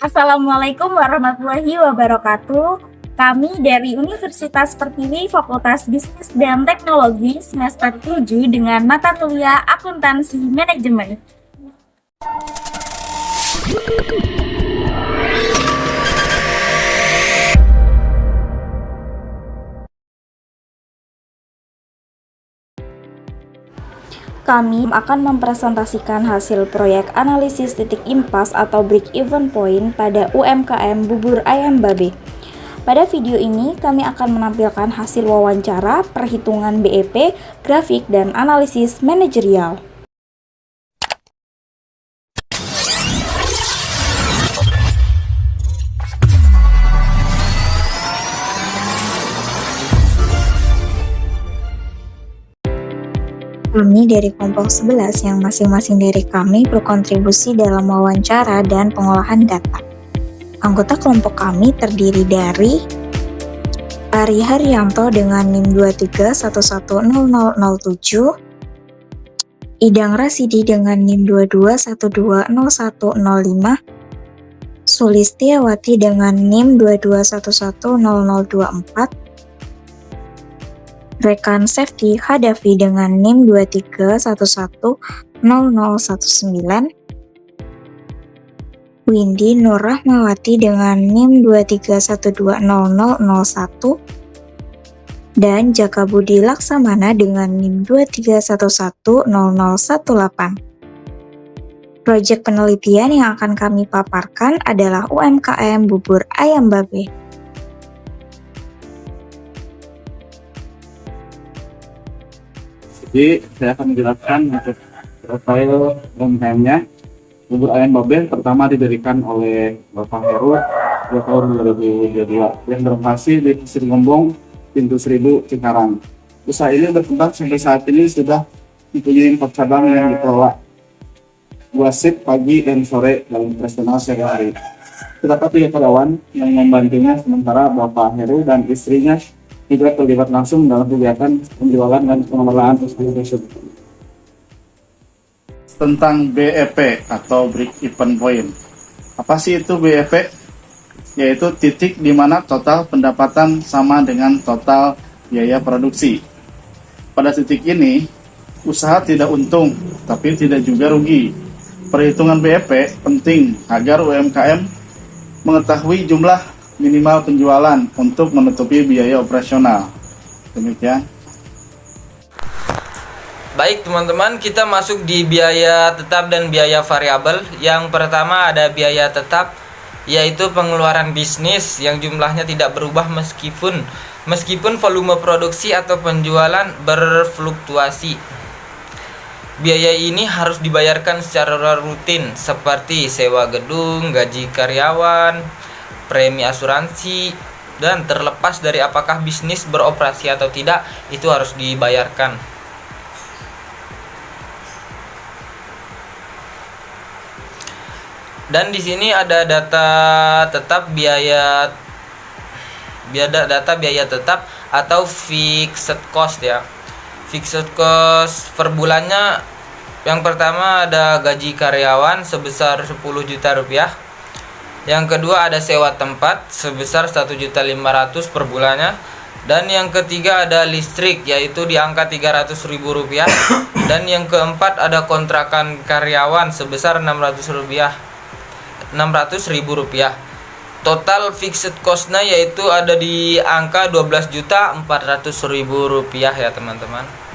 Assalamualaikum warahmatullahi wabarakatuh. Kami dari Universitas Pertiwi Fakultas Bisnis dan Teknologi semester 7 dengan mata kuliah Akuntansi Manajemen. Kami akan mempresentasikan hasil proyek analisis titik impas atau break-even point pada UMKM Bubur Ayam Babe. Pada video ini, kami akan menampilkan hasil wawancara, perhitungan BEP, grafik, dan analisis manajerial. Kami dari kelompok 11 yang masing-masing dari kami berkontribusi dalam wawancara dan pengolahan data. Anggota kelompok kami terdiri dari Ari Haryanto dengan NIM 23110007, Idang Rasidi dengan NIM 22120105, Sulistiawati dengan NIM 22110024, Rekan Safety Hadafi dengan NIM 23110019, Windy Nur Rahmawati dengan NIM 23120001, dan Jaka Budi Laksamana dengan NIM 23110018. Proyek penelitian yang akan kami paparkan adalah UMKM Bubur Ayam Babe. Jadi saya akan menjelaskan untuk profil UMKM-nya. Bubur Ayam Babe pertama didirikan oleh Bapak Heru pada tahun 2022 yang berlokasi di Pasir Gombong, Pintu Seribu, Cikarang. Usaha ini berkembang sampai saat ini sudah mempunyai 4 cabang yang dikelola 2 shift pagi dan sore dalam operasional sehari-hari. Terdapat 3 karyawan yang membantunya, sementara Bapak Heru dan istrinya tidak terlibat langsung dalam kegiatan penjualan dan pengelolaan usaha tersebut. Tentang BEP atau break even point. Apa sih itu BEP? Yaitu titik di mana total pendapatan sama dengan total biaya produksi. Pada titik ini, usaha tidak untung, tapi tidak juga rugi. Perhitungan BEP penting agar UMKM mengetahui jumlah minimal penjualan untuk menutupi biaya operasional. Demikian. Baik teman-teman, kita masuk di biaya tetap dan biaya variabel. Yang pertama ada biaya tetap, yaitu pengeluaran bisnis yang jumlahnya tidak berubah meskipun volume produksi atau penjualan berfluktuasi. Biaya ini harus dibayarkan secara rutin seperti sewa gedung, gaji karyawan, premi asuransi, dan terlepas dari apakah bisnis beroperasi atau tidak, itu harus dibayarkan. Dan di sini ada data tetap biaya tetap atau fixed cost ya. Fixed cost per bulannya, yang pertama ada gaji karyawan sebesar 10 juta rupiah. Yang kedua ada sewa tempat sebesar 1.500.000 per bulannya. Dan yang ketiga ada listrik, yaitu di angka 300.000 rupiah. Dan yang keempat ada kontrakan karyawan sebesar 600.000 rupiah. Total fixed cost-nya yaitu ada di angka 12.400.000 rupiah ya teman-teman.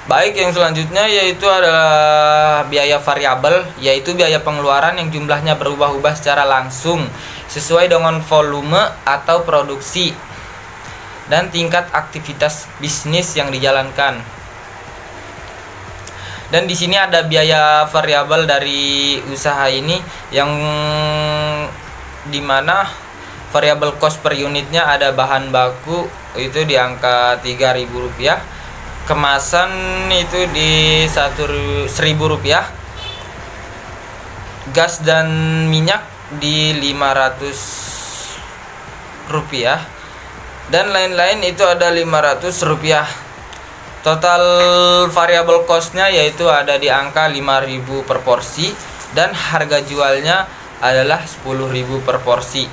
Baik, yang selanjutnya yaitu adalah biaya variabel, yaitu biaya pengeluaran yang jumlahnya berubah-ubah secara langsung sesuai dengan volume atau produksi dan tingkat aktivitas bisnis yang dijalankan. Dan di sini ada biaya variabel dari usaha ini yang dimana variabel cost per unitnya ada bahan baku itu di angka 3.000 rupiah, kemasan itu di 1.000 rupiah, gas dan minyak di 500 rupiah, dan lain-lain itu ada 500 rupiah. Total variable cost-nya yaitu ada di angka 5.000 per porsi, dan harga jualnya adalah 10.000 per porsi.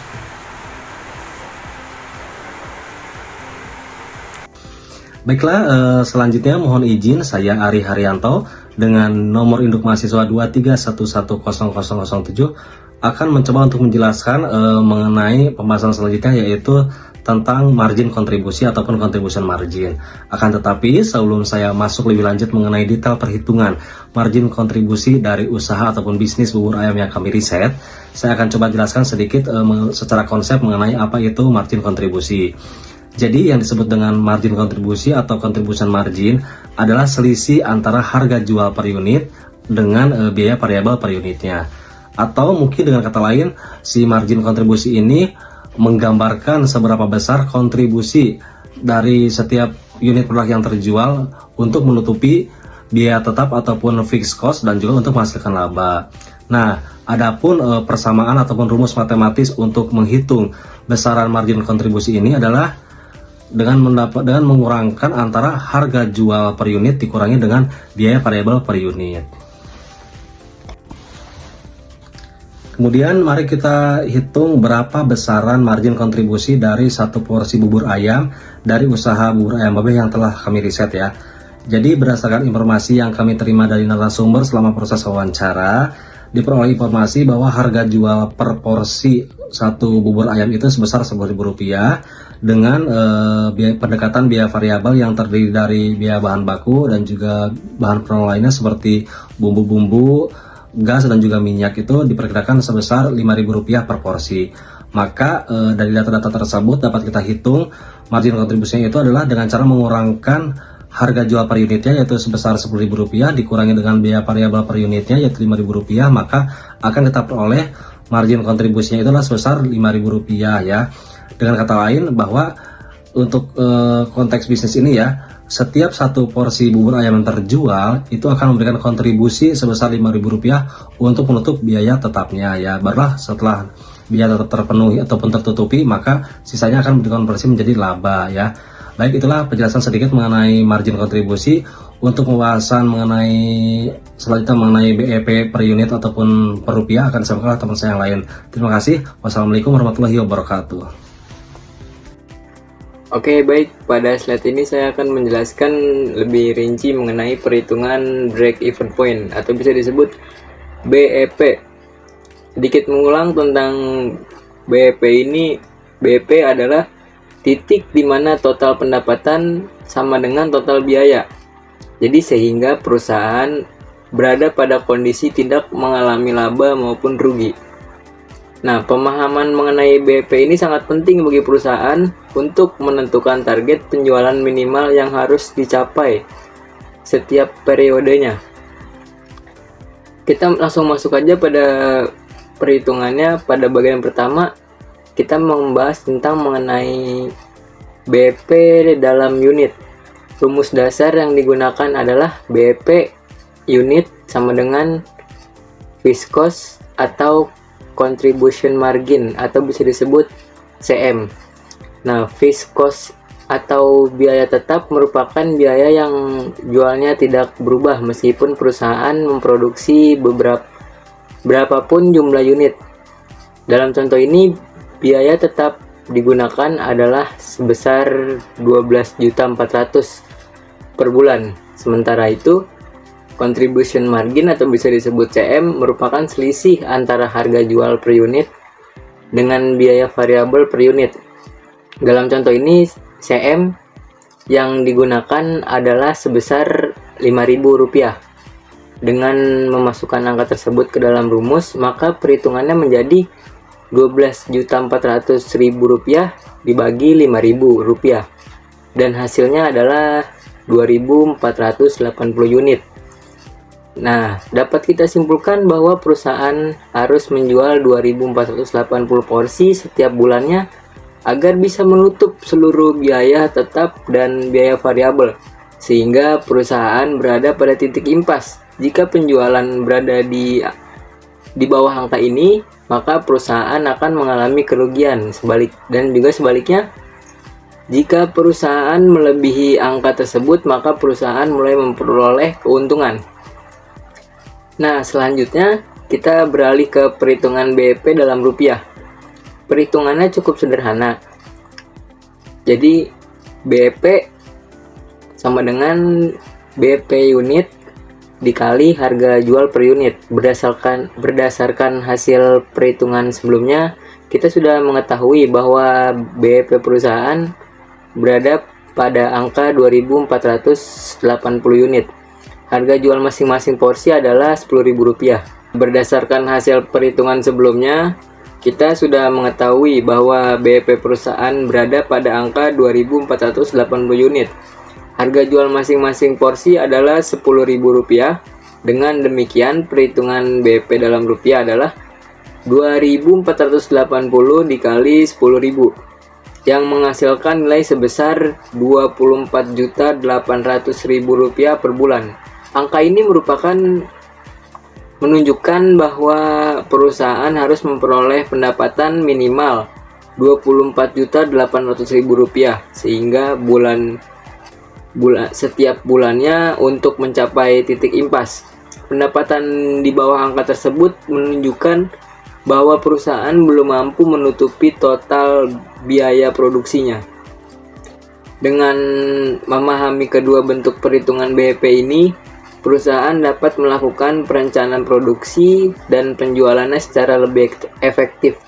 Baiklah, selanjutnya mohon izin saya Ari Haryanto dengan nomor induk mahasiswa 231100007 akan mencoba untuk menjelaskan mengenai pembahasan selanjutnya, yaitu tentang margin kontribusi ataupun contribution margin. Akan tetapi sebelum saya masuk lebih lanjut mengenai detail perhitungan margin kontribusi dari usaha ataupun bisnis bubur ayam yang kami riset, saya akan coba jelaskan sedikit secara konsep mengenai apa itu margin kontribusi. Jadi yang disebut dengan margin kontribusi atau contribution margin adalah selisih antara harga jual per unit dengan biaya variabel per unitnya. Atau mungkin dengan kata lain, si margin kontribusi ini menggambarkan seberapa besar kontribusi dari setiap unit produk yang terjual untuk menutupi biaya tetap ataupun fixed cost dan juga untuk menghasilkan laba. Nah, adapun persamaan ataupun rumus matematis untuk menghitung besaran margin kontribusi ini adalah dengan mengurangkan antara harga jual per unit dikurangi dengan biaya variabel per unit. Kemudian mari kita hitung berapa besaran margin kontribusi dari satu porsi bubur ayam dari usaha bubur ayam Babe yang telah kami riset ya. Jadi berdasarkan informasi yang kami terima dari narasumber selama proses wawancara, diperoleh informasi bahwa harga jual per porsi satu bubur ayam itu sebesar Rp10.000 dengan pendekatan biaya variabel yang terdiri dari biaya bahan baku dan juga bahan penolong lainnya seperti bumbu-bumbu, gas dan juga minyak itu diperkirakan sebesar Rp5.000 per porsi. Maka dari data-data tersebut dapat kita hitung margin kontribusinya itu adalah dengan cara mengurangkan harga jual per unitnya yaitu sebesar Rp10.000 dikurangi dengan biaya variabel per unitnya yaitu Rp5.000, maka akan kita peroleh margin kontribusinya itu adalah sebesar Rp5.000 ya. Dengan kata lain bahwa untuk konteks bisnis ini ya, setiap satu porsi bubur ayam yang terjual itu akan memberikan kontribusi sebesar Rp5.000 untuk menutup biaya tetapnya ya. Barulah setelah biaya tetap terpenuhi ataupun tertutupi, maka sisanya akan dikonversi menjadi laba ya. Baik, itulah penjelasan sedikit mengenai margin kontribusi. Untuk pembahasan mengenai selanjutnya mengenai BEP per unit ataupun per rupiah akan disampaikan oleh teman saya yang lain. Terima kasih. Wassalamualaikum warahmatullahi wabarakatuh. Oke, baik. Pada slide ini saya akan menjelaskan lebih rinci mengenai perhitungan break even point atau bisa disebut BEP. Sedikit mengulang tentang BEP ini, BEP adalah titik di mana total pendapatan sama dengan total biaya. Jadi sehingga perusahaan berada pada kondisi tidak mengalami laba maupun rugi. Nah, pemahaman mengenai BEP ini sangat penting bagi perusahaan untuk menentukan target penjualan minimal yang harus dicapai setiap periodenya. Kita langsung masuk aja pada perhitungannya. Pada bagian pertama, kita membahas tentang mengenai BEP dalam unit. Rumus dasar yang digunakan adalah BEP unit sama dengan fixed cost atau contribution margin atau bisa disebut CM. Nah, fixed cost atau biaya tetap merupakan biaya yang jualnya tidak berubah meskipun perusahaan memproduksi berapapun jumlah unit. Dalam contoh ini, biaya tetap digunakan adalah sebesar 12.400.000 per bulan. Sementara itu, contribution margin atau bisa disebut CM merupakan selisih antara harga jual per unit dengan biaya variabel per unit. Dalam contoh ini, CM yang digunakan adalah sebesar Rp5.000. Dengan memasukkan angka tersebut ke dalam rumus, maka perhitungannya menjadi Rp12.400.000 dibagi Rp5.000 dan hasilnya adalah 2.480 unit. Nah, dapat kita simpulkan bahwa perusahaan harus menjual 2.480 porsi setiap bulannya agar bisa menutup seluruh biaya tetap dan biaya variabel, sehingga perusahaan berada pada titik impas. Jika penjualan berada di bawah angka ini, maka perusahaan akan mengalami kerugian. Dan juga sebaliknya, jika perusahaan melebihi angka tersebut, maka perusahaan mulai memperoleh keuntungan. Nah, selanjutnya kita beralih ke perhitungan BEP dalam rupiah. Perhitungannya cukup sederhana. Jadi BEP sama dengan BEP unit dikali harga jual per unit. Berdasarkan hasil perhitungan sebelumnya, kita sudah mengetahui bahwa BEP perusahaan berada pada angka 2.480 unit. Harga jual masing-masing porsi adalah Rp10.000. Berdasarkan hasil perhitungan sebelumnya, kita sudah mengetahui bahwa BEP perusahaan berada pada angka 2.480 unit. Harga jual masing-masing porsi adalah Rp10.000. Dengan demikian, perhitungan BEP dalam rupiah adalah 2.480 dikali 10.000 yang menghasilkan nilai sebesar Rp24.800.000 per bulan. Angka ini menunjukkan bahwa perusahaan harus memperoleh pendapatan minimal Rp24.800.000 sehingga setiap bulannya untuk mencapai titik impas. Pendapatan di bawah angka tersebut menunjukkan bahwa perusahaan belum mampu menutupi total biaya produksinya. Dengan memahami kedua bentuk perhitungan BEP ini, perusahaan dapat melakukan perencanaan produksi dan penjualannya secara lebih efektif.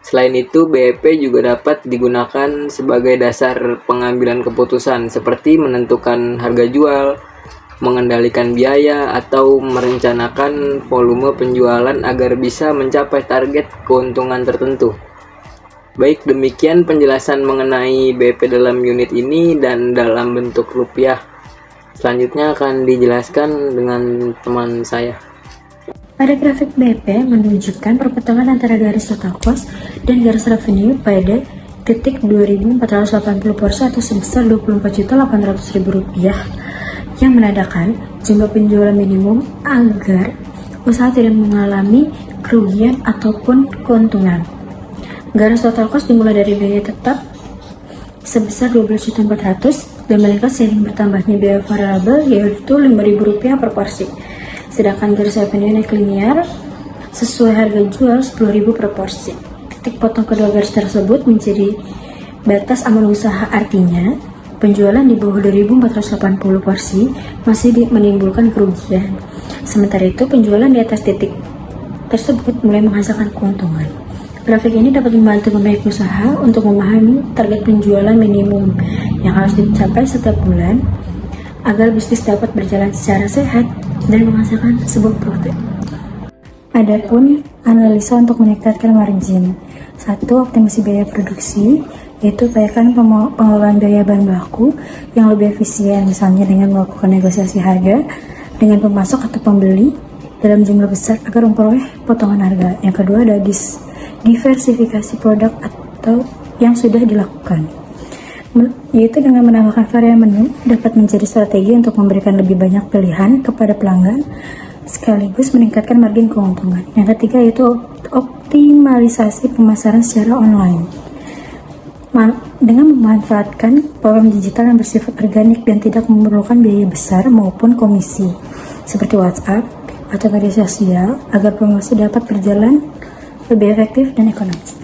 Selain itu, BEP juga dapat digunakan sebagai dasar pengambilan keputusan seperti menentukan harga jual, mengendalikan biaya, atau merencanakan volume penjualan agar bisa mencapai target keuntungan tertentu. Baik, demikian penjelasan mengenai BEP dalam unit ini dan dalam bentuk rupiah. Selanjutnya akan dijelaskan dengan teman saya. Pada grafik BEP menunjukkan perpotongan antara garis total cost dan garis revenue pada titik 2.480 porsi atau sebesar Rp24.800.000 yang menandakan jumlah penjualan minimum agar usaha tidak mengalami kerugian ataupun keuntungan. Garis total cost dimulai dari biaya tetap sebesar Rp12.400.000 dan meningkat seiring bertambahnya biaya variabel yaitu Rp5.000 per porsi. Sedangkan garis revenue naik linear sesuai harga jual Rp10.000 per porsi. Titik potong kedua garis tersebut menjadi batas aman usaha, artinya penjualan di bawah 2.480 porsi masih menimbulkan kerugian. Sementara itu, penjualan di atas titik tersebut mulai menghasilkan keuntungan. Grafik ini dapat membantu pemilik usaha untuk memahami target penjualan minimum yang harus dicapai setiap bulan agar bisnis dapat berjalan secara sehat dan menghasilkan sebuah profit. Adapun analisa untuk meningkatkan margin. 1. Optimasi biaya produksi, yaitu upayakan pengelolaan biaya bahan baku yang lebih efisien, misalnya dengan melakukan negosiasi harga dengan pemasok atau pembeli dalam jumlah besar agar memperoleh potongan harga. Yang kedua ada diversifikasi produk atau yang sudah dilakukan, yaitu dengan menambahkan varian menu dapat menjadi strategi untuk memberikan lebih banyak pilihan kepada pelanggan sekaligus meningkatkan margin keuntungan. Yang ketiga yaitu optimalisasi pemasaran secara online dengan memanfaatkan platform digital yang bersifat organik dan tidak memerlukan biaya besar maupun komisi seperti WhatsApp atau media sosial agar promosi dapat berjalan lebih efektif dan ekonomis.